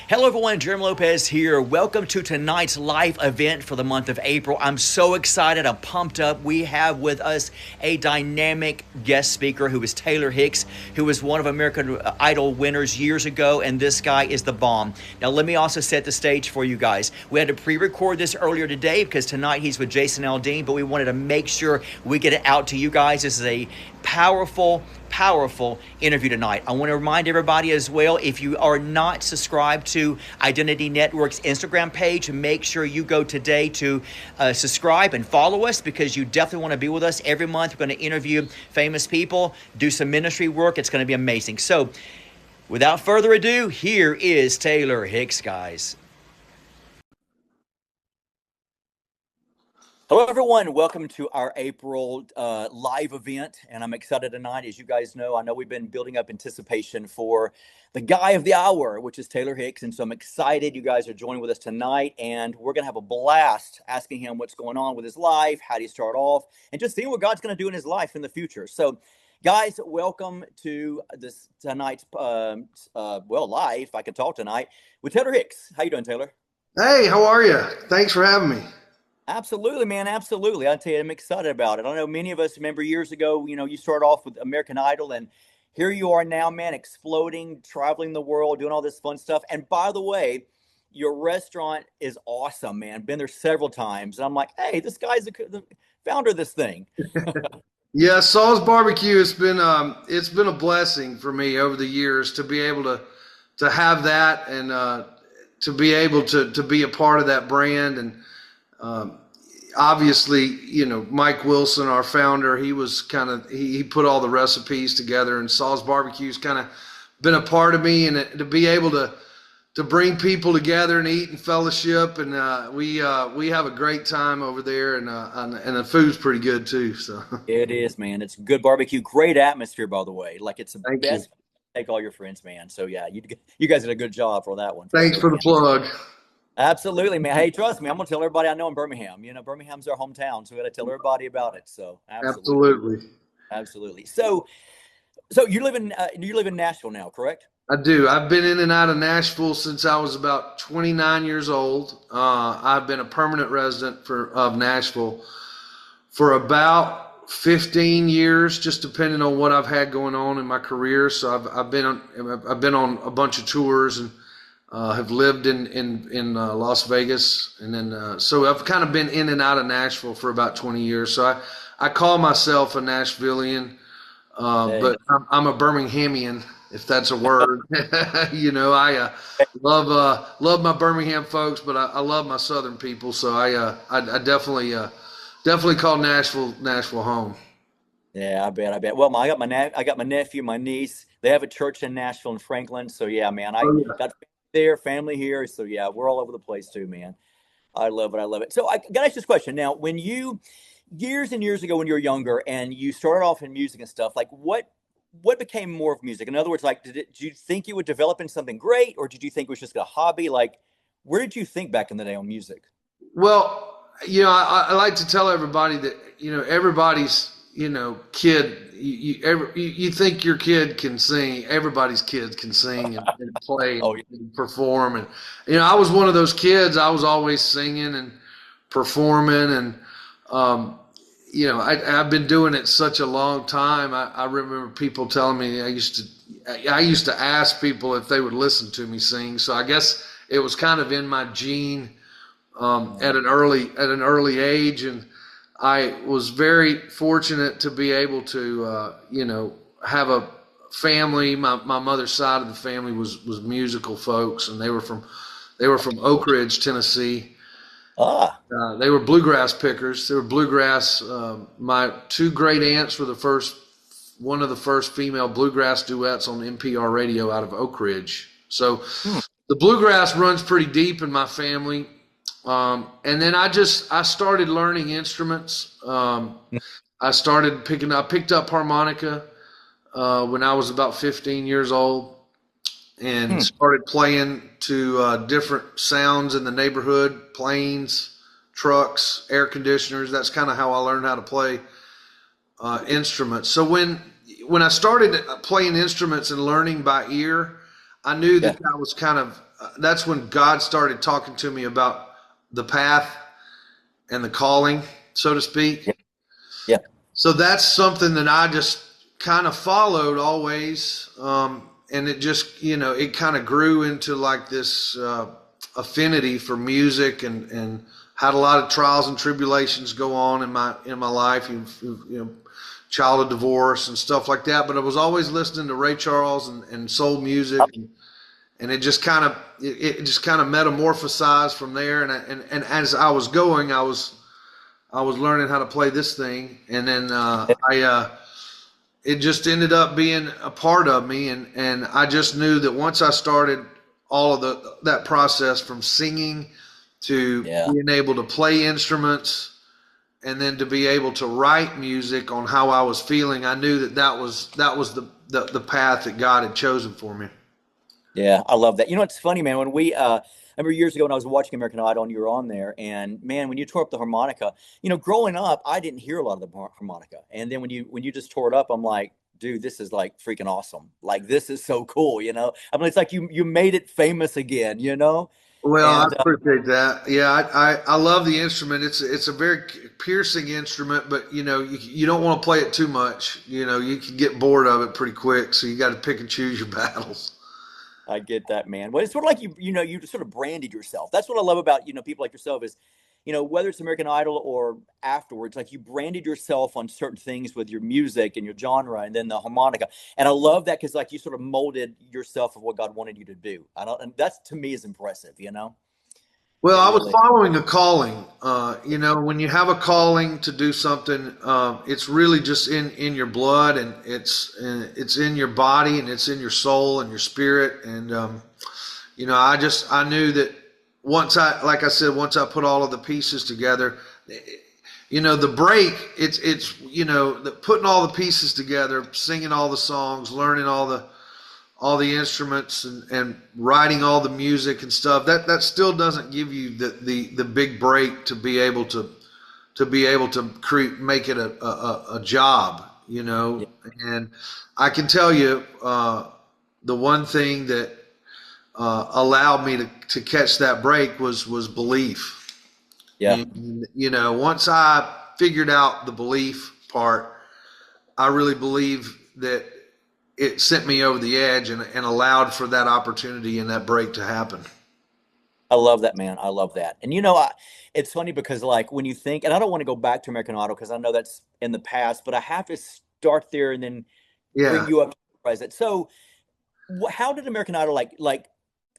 Hello everyone, Jeremy Lopez here. Welcome to tonight's live event for the month of April. I'm so excited, I'm pumped up. We have with us a dynamic guest speaker who is Taylor Hicks, who was one of American Idol winners years ago, and this guy is the bomb. Now let me also set the stage for you guys. We had to pre-record this earlier today because tonight he's with Jason Aldean, but we wanted to make sure we get it out to you guys. This is a powerful interview tonight. I want to remind everybody as well, if you are not subscribed to Identity Network's Instagram page, make sure you go today to subscribe and follow us, because you definitely want to be with us every month. We're going to interview famous people, do some ministry work. It's going to be amazing. So without further ado, here is Taylor Hicks, guys. Hello, everyone. Welcome to our April live event, and I'm excited tonight. As you guys know, I know we've been building up anticipation for the guy of the hour, which is Taylor Hicks, and so I'm excited you guys are joining with us tonight, and we're going to have a blast asking him what's going on with his life, how did he start off, and just seeing what God's going to do in his life in the future. So, guys, welcome to this tonight's live, if I can talk tonight, with Taylor Hicks. How you doing, Taylor? Hey, how are you? Thanks for having me. Absolutely, man. Absolutely. I tell you, I'm excited about it. I know many of us remember years ago, you started off with American Idol, and here you are now, man, exploding, traveling the world, doing all this fun stuff. And by the way, your restaurant is awesome, man. Been there several times. And I'm like, hey, this guy's the founder of this thing. Yeah, Saul's Barbecue has been it's been a blessing for me over the years to be able to have that, and to be able to be a part of that brand. And obviously, Mike Wilson, our founder, he put all the recipes together, and Saul's Barbecue's kind of been a part of me, and to be able to bring people together and eat and fellowship, and we have a great time over there, and the food's pretty good too. So It is, man. It's good barbecue, great atmosphere, by the way. Like, it's the thank you. best. Take all your friends, man. So yeah, you guys did a good job for that one, for Thanks sure, for the man. plug. Absolutely, man. Hey, trust me, I'm gonna tell everybody I know in Birmingham. Birmingham's our hometown, so we got to tell everybody about it. So, absolutely, Absolutely. absolutely. So you live in Nashville now, correct? I do. I've been in and out of Nashville since I was about 29 years old. I've been a permanent resident of Nashville for about 15 years, just depending on what I've had going on in my career. So I've been on a bunch of tours, and have lived in Las Vegas, and then so I've kind of been in and out of Nashville for about 20 years. So I call myself a Nashvilleian, Hey, but I'm a Birminghamian, if that's a word. I love my Birmingham folks, but I love my Southern people. So I definitely call Nashville home. yeah, I bet. Well, I got my nephew, my niece. They have a church in Nashville and Franklin. So yeah, man, I Oh yeah. got their family here. So yeah, we're all over the place too, man. I love it. I love it. So I gotta ask this question now. When you years and years ago, when you were younger and you started off in music and stuff, like what became more of music? In other words, like did you think you would develop into something great, or did you think it was just a hobby? Like, where did you think back in the day on music? Well, I like to tell everybody that, everybody's, kid, you think your kid can sing. Everybody's kids can sing and play Oh, yeah. and perform. And, I was one of those kids. I was always singing and performing. And, I've been doing it such a long time. I remember people telling me I used to ask people if they would listen to me sing. So I guess it was kind of in my gene, at an early age. And I was very fortunate to be able to have a family. My mother's side of the family was musical folks, and they were from Oak Ridge, Tennessee. Ah, They were bluegrass pickers. They were bluegrass. My two great aunts were one of the first female bluegrass duets on NPR radio out of Oak Ridge. So hmm. the bluegrass runs pretty deep in my family. And then I started learning instruments. I picked up harmonica when I was about 15 years old, and Hmm. started playing to different sounds in the neighborhood, planes, trucks, air conditioners. That's kind of how I learned how to play instruments. So when I started playing instruments and learning by ear, I knew Yeah. that that was kind of that's when God started talking to me about the path and the calling, so to Yeah. speak. Yeah. So that's something that I just kind of followed always. And it just, it kind of grew into like this affinity for music and had a lot of trials and tribulations go on in my life, child of divorce and stuff like that. But I was always listening to Ray Charles and soul music, and it just kind of metamorphosized from there. And as I was going, I was learning how to play this thing, and then it just ended up being a part of me, and I just knew that once I started all of that process from singing to Yeah. being able to play instruments and then to be able to write music on how I was feeling, I knew that was the path that God had chosen for me. Yeah, I love that. You know, it's funny, man. When I remember years ago when I was watching American Idol and you were on there, and man, when you tore up the harmonica, growing up, I didn't hear a lot of the harmonica, and then when you just tore it up, I'm like, dude, this is like freaking awesome. Like this is so cool. I mean, it's like you made it famous again. Well, I And appreciate that. Yeah, I love the instrument. It's a very piercing instrument, but you don't want to play it too much. You can get bored of it pretty quick, so you got to pick and choose your battles. I get that, man. Well, it's sort of like you sort of branded yourself. That's what I love about people like yourself is, whether it's American Idol or afterwards, like you branded yourself on certain things with your music and your genre, and then the harmonica. And I love that because like you sort of molded yourself of what God wanted you to do. And that's to me is impressive. Well, It I was really. following a calling. When you have a calling to do something, it's really just in your blood, and it's in your body, and it's in your soul and your spirit. And I knew that like I said, once I put all of the pieces together, the break, putting all the pieces together, singing all the songs, learning all the instruments and writing all the music and stuff, that still doesn't give you the big break to create, make it a job. Yeah. And I can tell you, the one thing that allowed me to catch that break was belief. Yeah. And once I figured out the belief part, I really believe that it sent me over the edge and allowed for that opportunity and that break to happen. I love that, man. I love that. And it's funny because like when you think, and I don't want to go back to American Idol because I know that's in the past, but I have to start there and then bring Yeah. you up to the present. So, how did American Idol like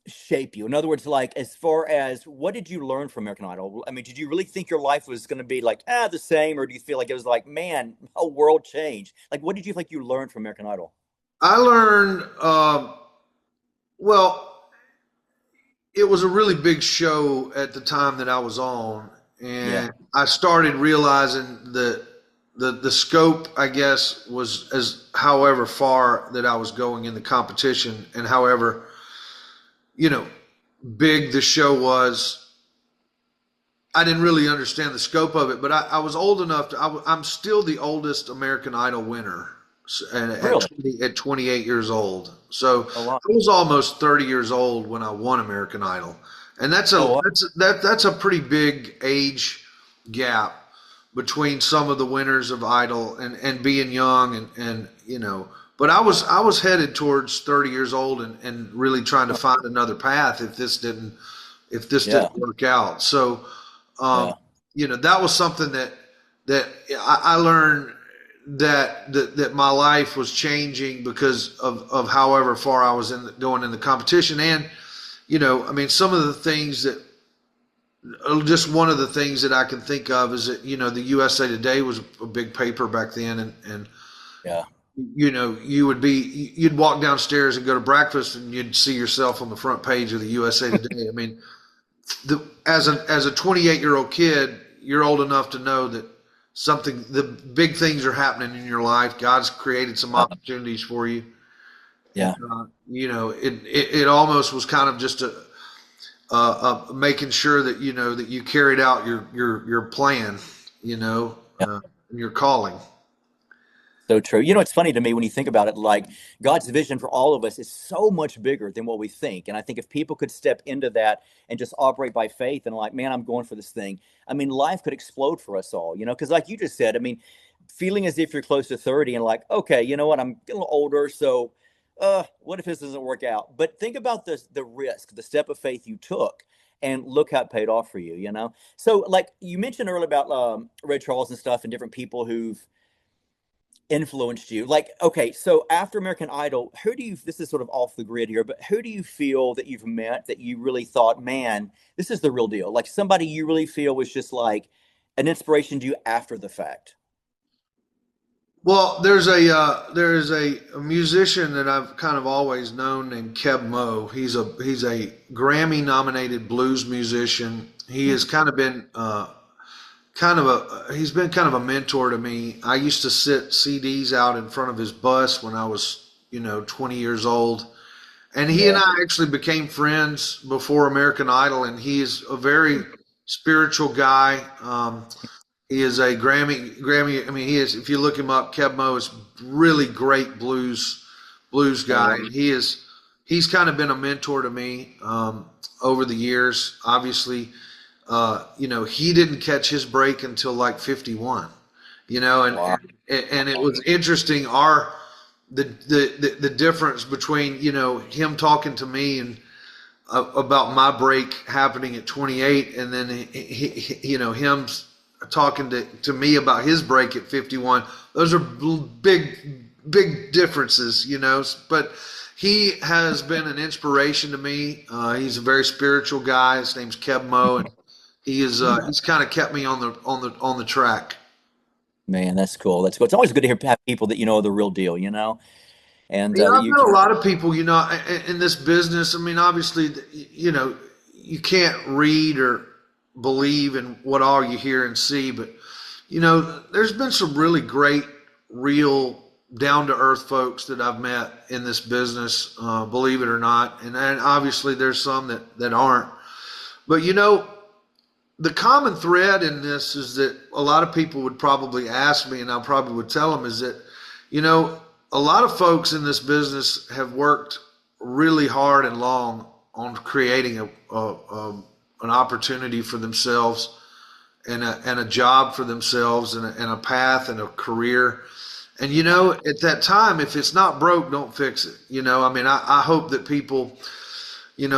shape you? In other words, like as far as what did you learn from American Idol? I mean, did you really think your life was going to be like the same, or do you feel like it was like, man, a world changed? Like, what did you think you learned from American Idol? I learned, well, it was a really big show at the time that I was on. Yeah, And I started realizing that the scope, I guess, was as however far that I was going in the competition, and however, you know, big the show was. I didn't really understand the scope of it, but I was old enough I'm still the oldest American Idol winner, and really. at 28 years old. So Oh wow. I was almost 30 years old when I won American Idol, and Oh wow. that's a pretty big age gap between some of the winners of Idol and being young, and. But I was headed towards 30 years old, and really trying to find another path if this didn't Yeah, work out. So yeah, that was something that I learned that my life was changing because of however far I was going in the competition. And I mean, some of the things that just one of the things that I can think of is that the USA Today was a big paper back then, and yeah. you'd walk downstairs and go to breakfast, and you'd see yourself on the front page of the USA Today. I mean, as a 28-year-old kid, you're old enough to know that the big things are happening in your life. God's created some opportunities for you, and Yeah. it almost was kind of just making sure that that you carried out your plan, Yeah. and your calling. So true. You know, it's funny to me when you think about it, like God's vision for all of us is so much bigger than what we think. And I think if people could step into that and just operate by faith and like, man, I'm going for this thing. I mean, life could explode for us all, because like you just said, I mean, feeling as if you're close to 30 and like, okay, you know what, I'm getting a little older, so what if this doesn't work out? But think about the risk, the step of faith you took, and look how it paid off for you. So like you mentioned earlier about Ray Charles and stuff and different people who've influenced you? Like, okay, so after American Idol, who do you, this is sort of off the grid here, but who do you feel that you've met that you really thought, man, this is the real deal? Like somebody you really feel was just like an inspiration to you after the fact? Well, there is a musician that I've kind of always known named Keb Mo. He's a Grammy nominated blues musician. He has kind of been he's been kind of a mentor to me. I used to sit CDs out in front of his bus when I was 20 years old, and he and Yeah. I actually became friends before American Idol. And he is a very spiritual guy. He is a Grammy. I mean, he is. If you look him up, Keb Mo is really great blues Oh, guy, yeah. and he's kind of been a mentor to me over the years. Obviously, he didn't catch his break until like 51. Wow. And it was interesting the difference between him talking to me and about my break happening at 28, and then him talking to me about his break at 51. Those are big differences. But he has been an inspiration to me. He's a very spiritual guy. His name's Keb Mo, and he's kind of kept me on the track. Man, that's cool. That's cool. It's always good to have people that you know are the real deal. And that I've you met can. a lot of people, in this business. I mean, obviously, you can't read or believe in what all you hear and see, but there's been some really great, real, down to earth folks that I've met in this business, believe it or not, and obviously there's some that aren't. But the common thread in this is that a lot of people would probably ask me, and I probably would tell them, is that you know a lot of folks in this business have worked really hard and long on creating an opportunity for themselves, and a job for themselves, and a path and a career. And at that time, if it's not broke, don't fix it. I mean, I hope that people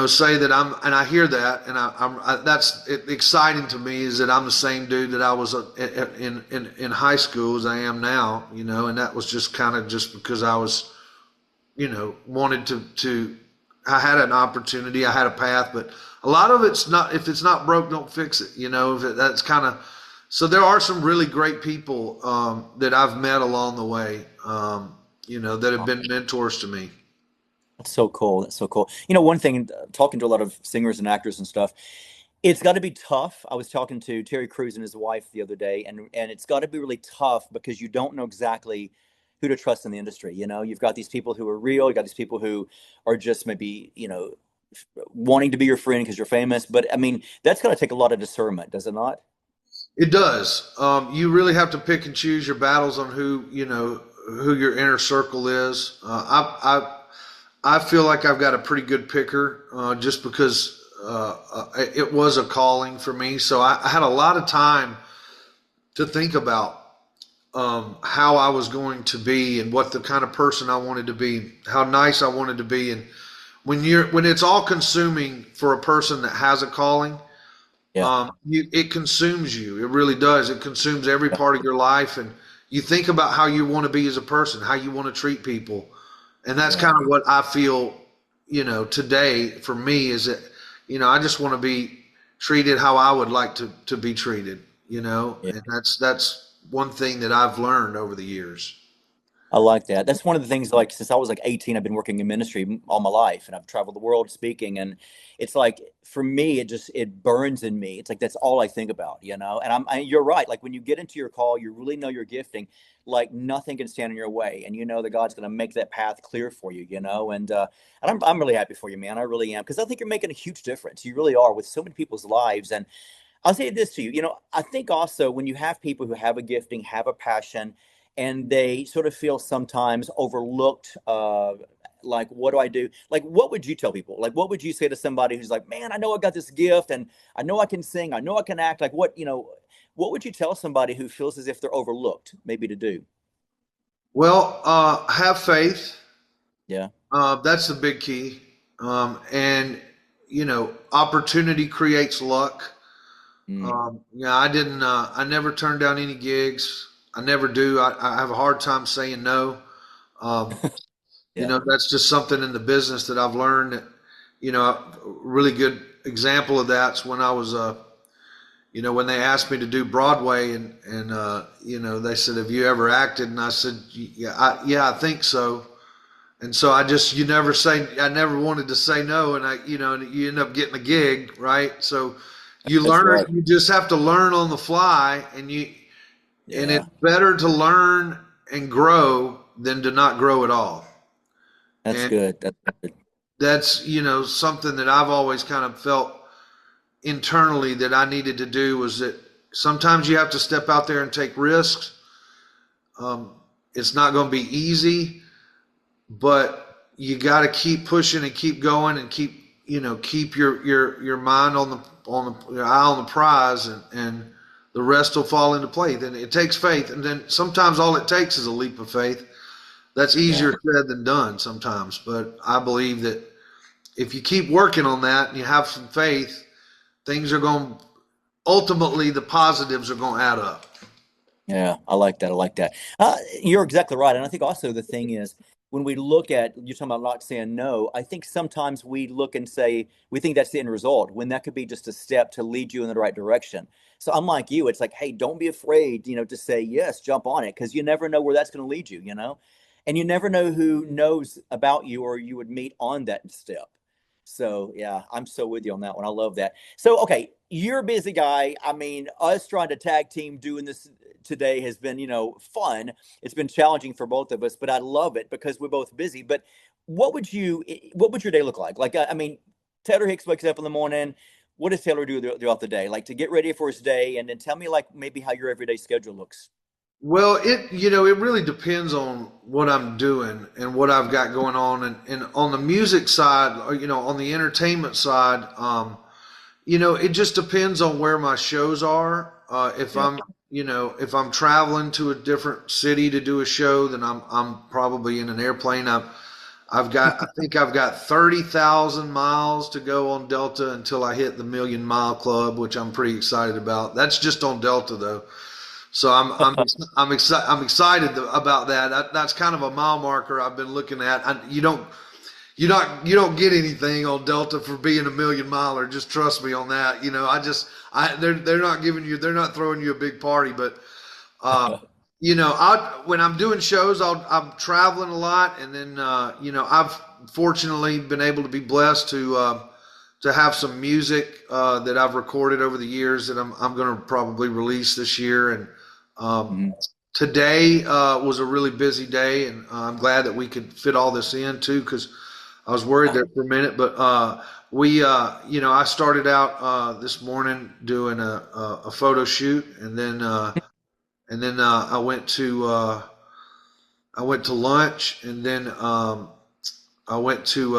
say that and I hear that, and that's exciting to me, is that I'm the same dude that I was in high school as I am now, and that was just kind of just because I was, wanted to, I had an opportunity, I had a path. But a lot of it's not, if it's not broke, don't fix it, that's kind of, so there are some really great people that I've met along the way, that have been mentors to me. That's so cool. That's so cool. One thing, talking to a lot of singers and actors and stuff, it's got to be tough. I was talking to Terry Crews and his wife the other day, and it's got to be really tough because you don't know exactly who to trust in the industry. You've got these people who are real, you got these people who are just maybe, wanting to be your friend because you're famous. But I mean, that's got to take a lot of discernment, does it not? It does. You really have to pick and choose your battles on who your inner circle is. I feel like I've got a pretty good picker, just because it was a calling for me. So I had a lot of time to think about how I was going to be, and what the kind of person I wanted to be, how nice I wanted to be. And when it's all consuming for a person that has a calling, Yeah. it consumes you. It really does. It consumes every part of your life, and you think about how you want to be as a person, how you want to treat people. And that's Yeah. kind of what I feel, today for me, is that, I just want to be treated how I would like to be treated, Yeah. and that's one thing that I've learned over the years. I like that. That's one of the things, like, since I was like 18, I've been working in ministry all my life, and I've traveled the world speaking. And it's like, for me, it burns in me. It's like, that's all I think about. And you're right. Like, when you get into your call, you really know your gifting, like nothing can stand in your way. And that God's going to make that path clear for you. And I'm really happy for you, man. I really am. Because I think you're making a huge difference. You really are, with so many people's lives. And I'll say this to you. I think also when you have people who have a gifting, have a passion, and they sort of feel sometimes overlooked. Like, what do I do? Like, what would you tell people? Like, what would you say to somebody who's like, man, I know I got this gift and I know I can sing, I know I can act. Like, what would you tell somebody who feels as if they're overlooked, maybe to do? Well, have faith. Yeah. That's the big key. And opportunity creates luck. Mm, Yeah, I didn't. I never turned down any gigs. I never do. I have a hard time saying no. Um, yeah. that's just something in the business that I've learned. That, a really good example of that's when I was, when they asked me to do Broadway, and they said, "Have you ever acted?" And I said, "Yeah, I think so." And so I never wanted to say no, and you end up getting a gig, right? So you That's learn, right. you just have to learn on the fly, and Yeah. it's better to learn and grow than to not grow at all. That's And good. That's good. that's, something that I've always kind of felt internally that I needed to do was that sometimes you have to step out there and take risks. Um, it's not going to be easy, but you got to keep pushing and keep going and keep your mind your eye on the prize, and the rest will fall into place. Then it takes faith, and then sometimes all it takes is a leap of faith. That's Yeah. easier said than done sometimes, but I believe that if you keep working on that and you have some faith, things are going ultimately the positives are going to add up. Yeah, I like that. I like that. You're exactly right. And I think also the thing is, when we look at, you're talking about not saying no, I think sometimes we look and say, we think that's the end result when that could be just a step to lead you in the right direction. So unlike you, it's like, hey, don't be afraid, to say yes, jump on it, because you never know where that's going to lead you. And you never know who knows about you or you would meet on that step. So yeah, I'm so with you on that one. I love that. So okay, you're a busy guy. I mean, us trying to tag team doing this today has been, fun. It's been challenging for both of us, but I love it because we're both busy. But what would your day look like? Like, I mean, Taylor Hicks wakes up in the morning. What does Taylor do throughout the day? Like to get ready for his day, and then tell me like maybe how your everyday schedule looks. Well, it really depends on what I'm doing and what I've got going on, and on the music side, or on the entertainment side, it just depends on where my shows are. If Yeah. I'm traveling to a different city to do a show, then I'm probably in an airplane. I think I've got 30,000 miles to go on Delta until I hit the Million Mile Club, which I'm pretty excited about. That's just on Delta though. So I'm excited about that. That's kind of a mile marker I've been looking at. You don't get anything on Delta for being a million miler. Just trust me on that. They're not throwing you a big party, but when I'm doing shows, I'm traveling a lot, and then I've fortunately been able to be blessed to have some music that I've recorded over the years that I'm going to probably release this year. And Mhm. today was a really busy day, and I'm glad that we could fit all this in too, because I was worried there for a minute. But I started out this morning doing a photo shoot, and then I went to lunch, and then I went to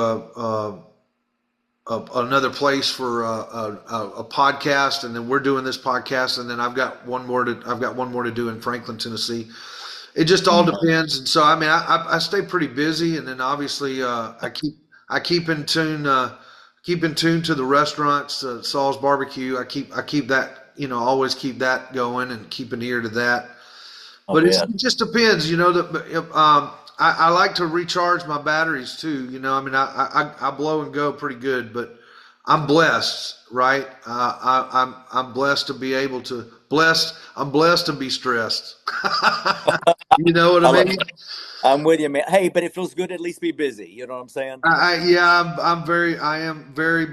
another place for a podcast, and then we're doing this podcast, and then I've got one more to do in Franklin, Tennessee. It just all Mhm. depends, and so I mean I stay pretty busy, and then obviously I keep in tune to the restaurants, Saul's Barbecue. I keep that, always keep that going and keep an ear to that. I But bet. it just depends, I like to recharge my batteries too. I mean, I blow and go pretty good, but I'm blessed, right? I'm blessed to be able to blessed. I'm blessed to be stressed. You know what I I lo- mean? I'm with you, man. Hey, but it feels good to at least be busy. You know what I'm saying? Yeah, I am very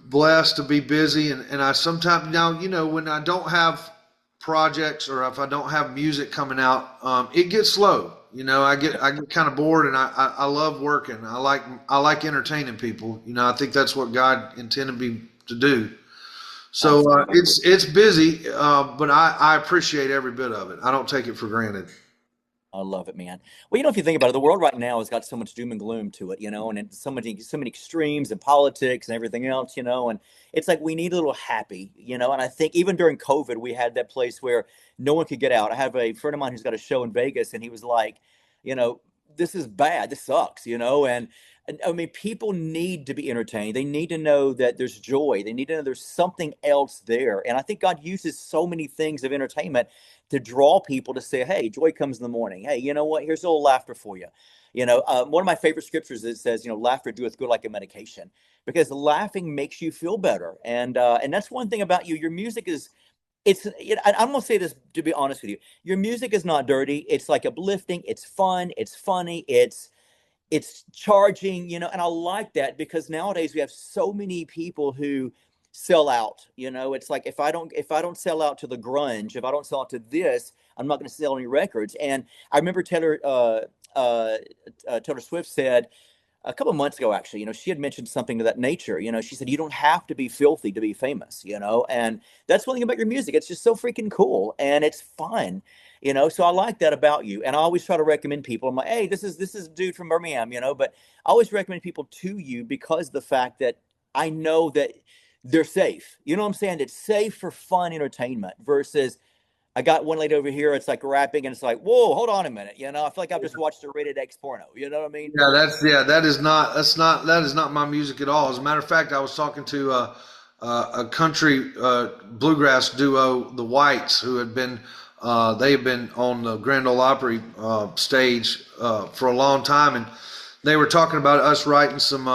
blessed to be busy, and I sometimes now, when I don't have projects or if I don't have music coming out, it gets slow. I get kind of bored, and I love working. I like entertaining people. I think that's what God intended me to do. So Absolutely. it's busy, but I appreciate every bit of it. I don't take it for granted. I love it, man. Well, if you think about it, the world right now has got so much doom and gloom to it, and it's so many extremes and politics and everything else, and it's like we need a little happy, and I think even during COVID, we had that place where no one could get out. I have a friend of mine who's got a show in Vegas, and he was like, you know, this is bad. This sucks, and I mean, people need to be entertained. They need to know that there's joy. They need to know there's something else there. And I think God uses so many things of entertainment to draw people to say, hey, joy comes in the morning. Hey, you know what? Here's a little laughter for you. One of my favorite scriptures that says, laughter doeth good like a medication, because laughing makes you feel better. And that's one thing about you. Your music is, I'm gonna say this to be honest with you. Your music is not dirty. It's like uplifting. It's fun. It's funny. It's charging, and I like that because nowadays we have so many people who sell out. It's like if I don't sell out to the grunge, if I don't sell out to this, I'm not going to sell any records. And I remember Taylor Swift said a couple of months ago, actually, she had mentioned something to that nature. She said, you don't have to be filthy to be famous, and that's one thing about your music. It's just so freaking cool and it's fun, so I like that about you. And I always try to recommend people. I'm like, hey, this is a dude from Birmingham, but I always recommend people to you because of the fact that I know that they're safe. You know what I'm saying? It's safe for fun entertainment versus I got one lady over here. It's like rapping, and it's like, whoa, hold on a minute. I feel like I've just watched a rated X porno. You know what I mean? That is not my music at all. As a matter of fact, I was talking to a country bluegrass duo, the Whites, who had been they have been on the Grand Ole Opry stage for a long time, and they were talking about us writing some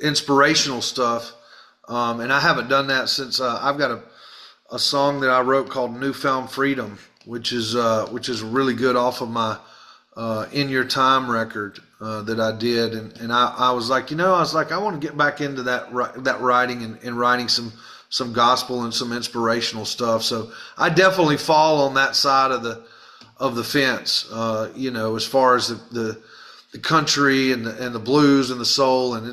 inspirational stuff, and I haven't done that since I've got a song that I wrote called "Newfound Freedom," which is really good off of my "In Your Time" record that I did, and I was like, I want to get back into that writing and writing some gospel and some inspirational stuff. So I definitely fall on that side of the fence, as far as the country and the blues and the soul, and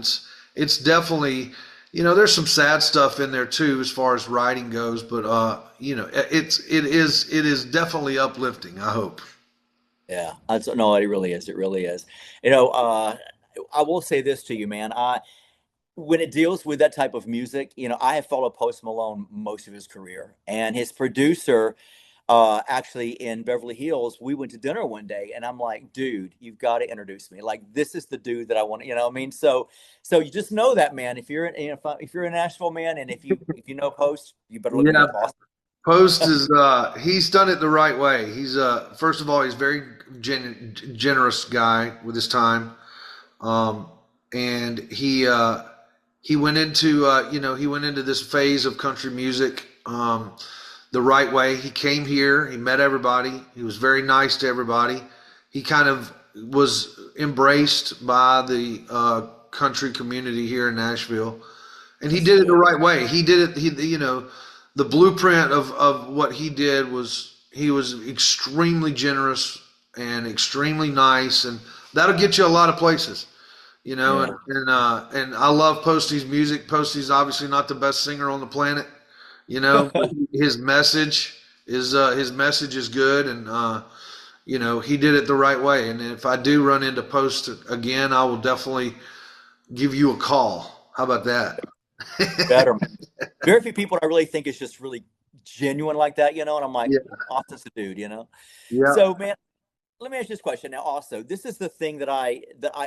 it's definitely. There's some sad stuff in there too, as far as writing goes, but it is definitely uplifting, I hope. Yeah, no, it really is. It really is. I will say this to you, man. When it deals with that type of music, I have followed Post Malone most of his career, and his producer, actually in Beverly Hills, we went to dinner one day, and I'm like, dude, you've got to introduce me. Like, this is the dude that I want. You know what I mean? So you just know that, man. If you're if you're in Nashville, man, and if you know Post, you better look him Yeah, up. Awesome. Post is he's done it the right way. He's first of all, he's very generous guy with his time, um, and he went into he went into this phase of country music the right way. He came here, he met everybody, he was very nice to everybody. He kind of was embraced by the country community here in Nashville, and he That's did it the good. right way. He did it. The blueprint of what he did was he was extremely generous and extremely nice, and that'll get you a lot of places. Yeah. And I love Posty's music. Posty's obviously not the best singer on the planet, but his message is good, and he did it the right way. And if I do run into Post again, I will definitely give you a call. How about that? Better, man. Very few people I really think is just really genuine like that, and I'm like, Yeah, Austin's the dude, yeah. So, man, let me ask you this question now. Also, this is the thing that I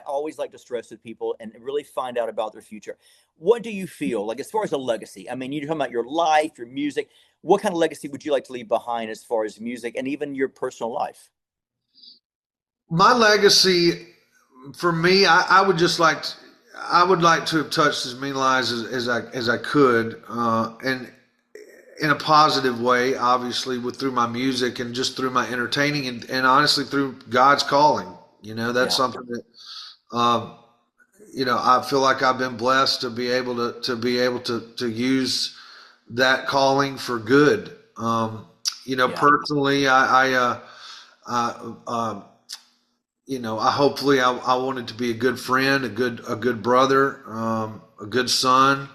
always like to stress with people and really find out about their future. What do you feel like as far as a legacy? I mean, you're talking about your life, your music. What kind of legacy would you like to leave behind as far as music and even your personal life? My legacy for me, I would just I would like to have touched as many lives as I could, and in a positive way, obviously, through my music and just through my entertaining and honestly through God's calling. That's Yeah, something that um, I feel like I've been blessed to be able to use that calling for good. yeah, Personally, I I hopefully I wanted to be a good friend, a good brother, a good son,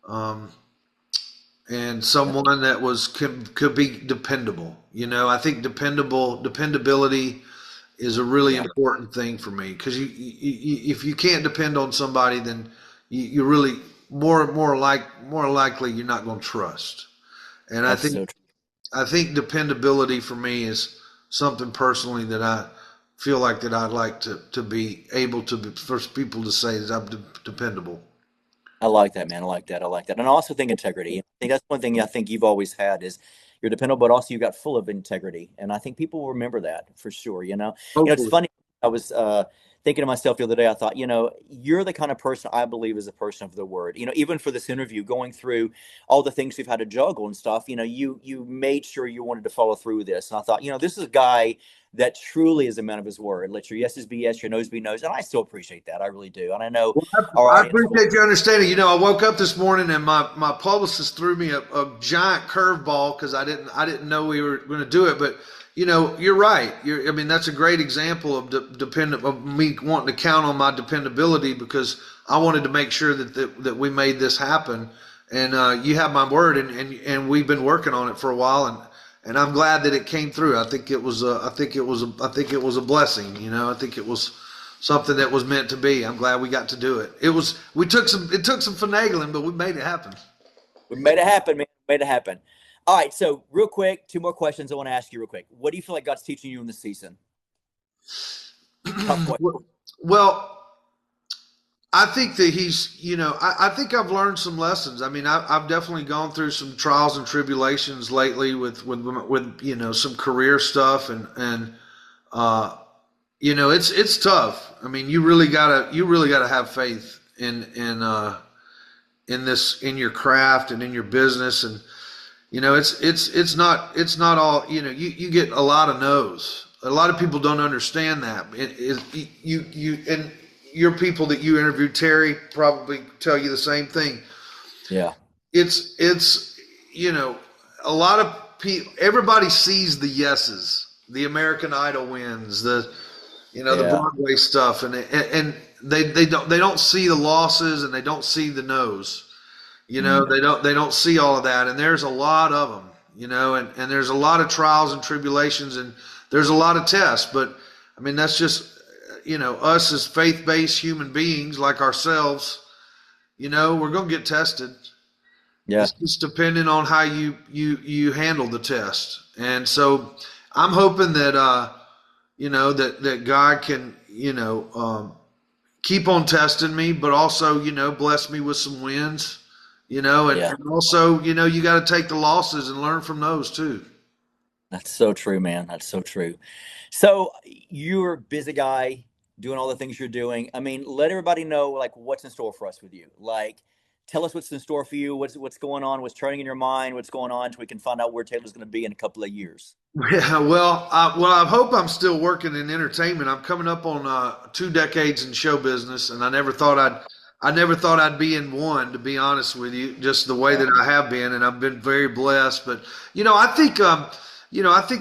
um, and someone that could be dependable. I think dependability is a really Yeah, important thing for me, because if you can't depend on somebody, then you really more likely you're not going to trust. And that's so true. I think dependability for me is something personally that I feel like that I'd like to be able to be, for people to say that I'm dependable. I like that, man. I like that. I like that. And I also think integrity. I think that's one thing I think you've always had is you're dependable, but also you got full of integrity. And I think people will remember that for sure. It's Hopefully. funny. I was thinking to myself the other day, I thought, you're the kind of person I believe is a person of the word. Even for this interview, going through all the things we've had to juggle and stuff, you made sure you wanted to follow through with this. And I thought, this is a guy that truly is a man of his word. Let your yeses be yes, your noes be noes. And I still appreciate that. I really do. And I know Well, our I audience will. appreciate your understanding. I woke up this morning and my publicist threw me a giant curveball because I didn't know we were going to do it. But you're right. I mean, that's a great example of dependent of me wanting to count on my dependability, because I wanted to make sure that we made this happen. And you have my word, and we've been working on it for a while, and I'm glad that it came through. I think it was a blessing. I think it was something that was meant to be. I'm glad we got to do it. It took some finagling, but we made it happen. We made it happen, man. Made it happen. All right. So, real quick, two more questions I want to ask you, real quick. What do you feel like God's teaching you in this season? Tough question. Well, I think that I think I've learned some lessons. I mean, I've definitely gone through some trials and tribulations lately with some career stuff, and it's tough. I mean, you really gotta have faith in your craft and in your business. And it's not all. You get a lot of no's. A lot of people don't understand that. And your people that you interviewed, Terry, probably tell you the same thing. Yeah. It's a lot of people. Everybody sees the yeses, the American Idol wins, the Yeah. Broadway stuff, and they don't see the losses, and they don't see the no's. Mm. They don't see all of that, and there's a lot of them. And there's a lot of trials and tribulations, and there's a lot of tests. But I mean, that's just us as faith-based human beings like ourselves. We're gonna get tested. Yeah. It's just depending on how you handle the test. And so I'm hoping that that God can keep on testing me, but also bless me with some wins. Yeah. And also you got to take the losses and learn from those too. That's so true, man. That's so true. So, you're a busy guy doing all the things you're doing. I mean, let everybody know like what's in store for us with you. Like, tell us what's in store for you. What's going on? What's turning in your mind? What's going on? So we can find out where Taylor's going to be in a couple of years. Yeah, I hope I'm still working in entertainment. I'm coming up on 2 decades in show business, and I never thought I'd be in one, to be honest with you, just the way Yeah. that I have been, and I've been very blessed. But I think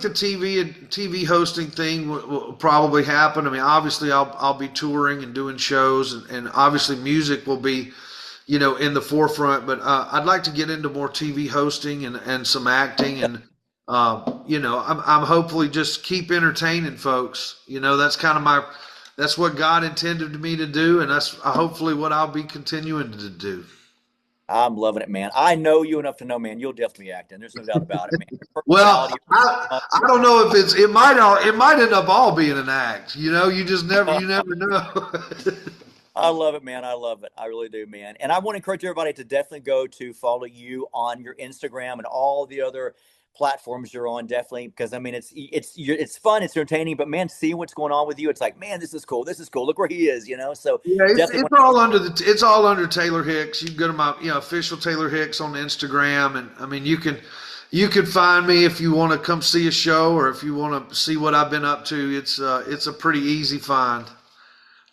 the TV hosting thing will probably happen. I mean, obviously, I'll be touring and doing shows, and obviously, music will be in the forefront. But I'd like to get into more TV hosting and some acting, and I'm hopefully just keep entertaining folks. That's what God intended me to do, and that's hopefully what I'll be continuing to do. I'm loving it, man. I know you enough to know, man, you'll definitely be acting. There's no doubt about it, man. Your Well, personality. I don't know if it might end up all being an act. You never know. I love it, man. I love it. I really do, man. And I want to encourage everybody to definitely go to follow you on your Instagram and all the other platforms you're on. Definitely, because I mean, it's fun, it's entertaining. But man, seeing what's going on with you, it's like, man, this is cool. This is cool. Look where he is. So Yeah, it's, definitely it's want to. all under it's all under Taylor Hicks. You can go to my official Taylor Hicks on Instagram, and I mean you can find me if you want to come see a show, or if you want to see what I've been up to. It's a pretty easy find.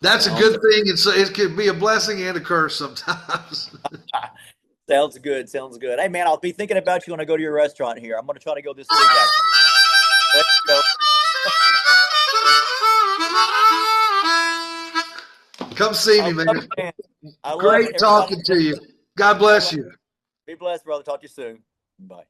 That's a Sounds good thing. It can be a blessing and a curse sometimes. sounds good. Sounds good. Hey, man, I'll be thinking about you when I go to your restaurant here. I'm going to try to go this week. Actually, let's go. Come see I me, love man. it, man. I love it. Great Everybody, talking to you. God I bless love you. Be blessed, brother. Talk to you soon. Bye.